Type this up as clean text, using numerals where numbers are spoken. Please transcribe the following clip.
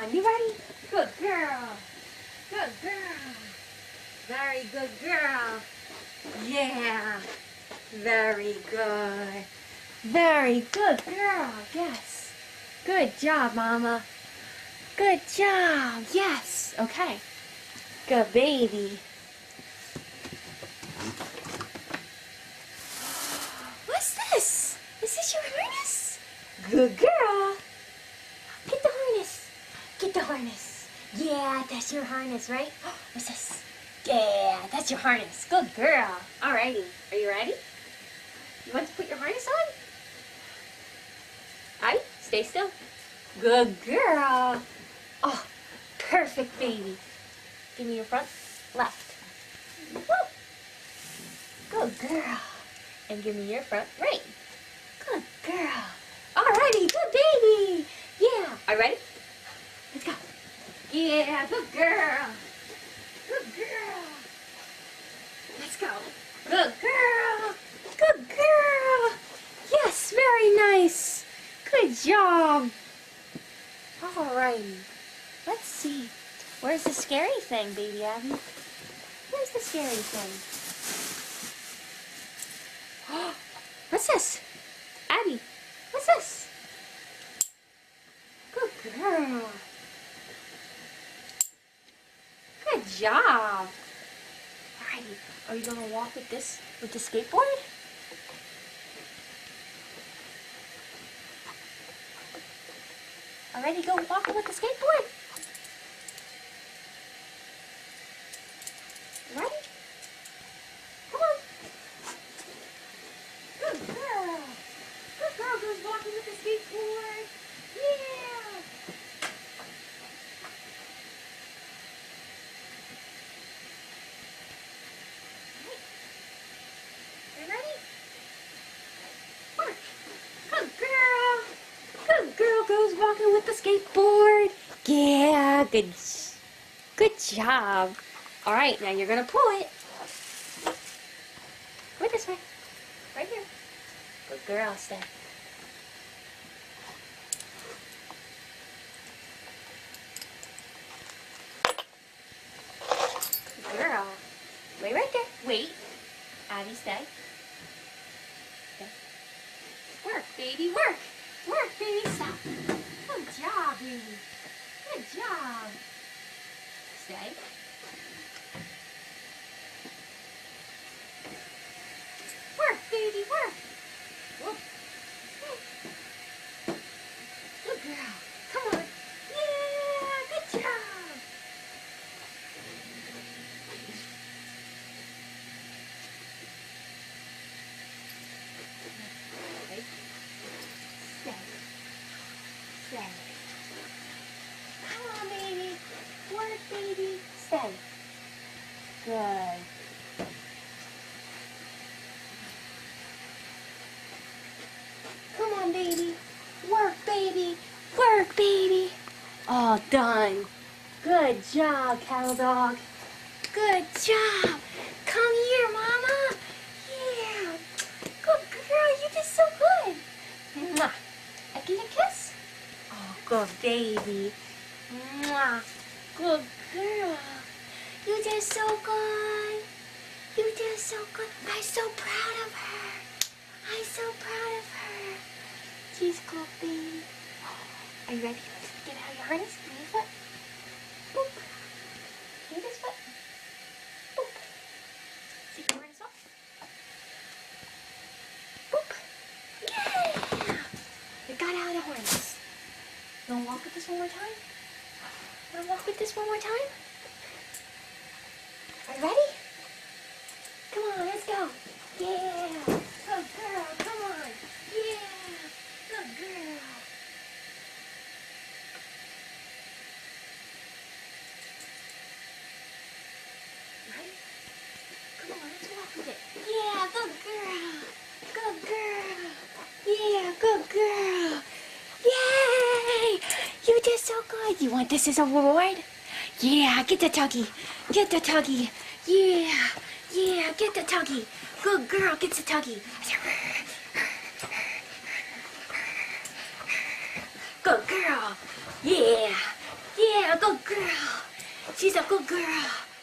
on, you ready? Good girl. Good girl. Very good girl. Yeah. Very good. Very good girl. Yes. Good job, Mama. Good job. Yes. Okay. Good baby. What's this? Is this your harness? Good girl. Get the harness. Get the harness. Yeah, that's your harness, right? What's this? Yeah, that's your harness. Good girl. Alrighty. Are you ready? You want to put your harness on? Alright, stay still. Good girl. Oh, perfect baby. Give me your front. Left. Whoop. Good girl. And give me your front right. Good girl. Alrighty, good baby. Yeah. Are you ready? Let's go. Yeah, good girl. Good girl. Let's go. Good girl. Good girl. Yes, very nice. Good job. Alrighty. Let's see. Where's the scary thing, baby Abby? Where's the scary thing? What's this? Abby, what's this? Good girl. Good job. Alrighty, are you gonna walk with this, with the skateboard? Alrighty, go walking with the skateboard. Ready? Come on. Good girl. Good girl goes walking with the skateboard. Yeah. You ready? March. Good girl. Good girl goes walking with the skateboard. Yeah, good job. All right, now you're gonna pull it. Go this way. Right here. Good girl, stay. Good girl. Wait right there. Wait. Abby, stay. Okay. Work, baby, work. Work, baby, stop. Good job, baby. Good job. Stay. Work, baby, work. Whoop. Good girl. Come on. Yeah, good job. Okay. Stay. Stay. Come on, baby. Work, baby. Stay. Good. Come on, baby. Work, baby. Work, baby. All done. Good job, cattle dog. Good job. Come here, Mama. Yeah. Good girl. You did so good. Mwah. I get a kiss? Oh, good baby. Mwah. Good girl. You did so good. You did so good. I'm so proud of her. I'm so proud of her. She's good, baby. Are you ready? Get out your harness. Give me your foot. Boop. Give me this foot. Boop. Take your harness off. Boop. Yeah! We got out of the harness. You wanna walk with this one more time? Wanna walk with this one more time? Are you ready? Come on, let's go. Yeah. Good girl. Come on. Yeah. Good girl. Ready? Come on, let's walk with it. Yeah, good girl. Good girl. Yeah, good girl. Yay! You did so good. You want this as a reward? Yeah, get the tuggy. Get the tuggy. Yeah. Yeah, get the tuggy. Good girl gets the tuggy. Good girl. Yeah. a good girl. She's a good girl.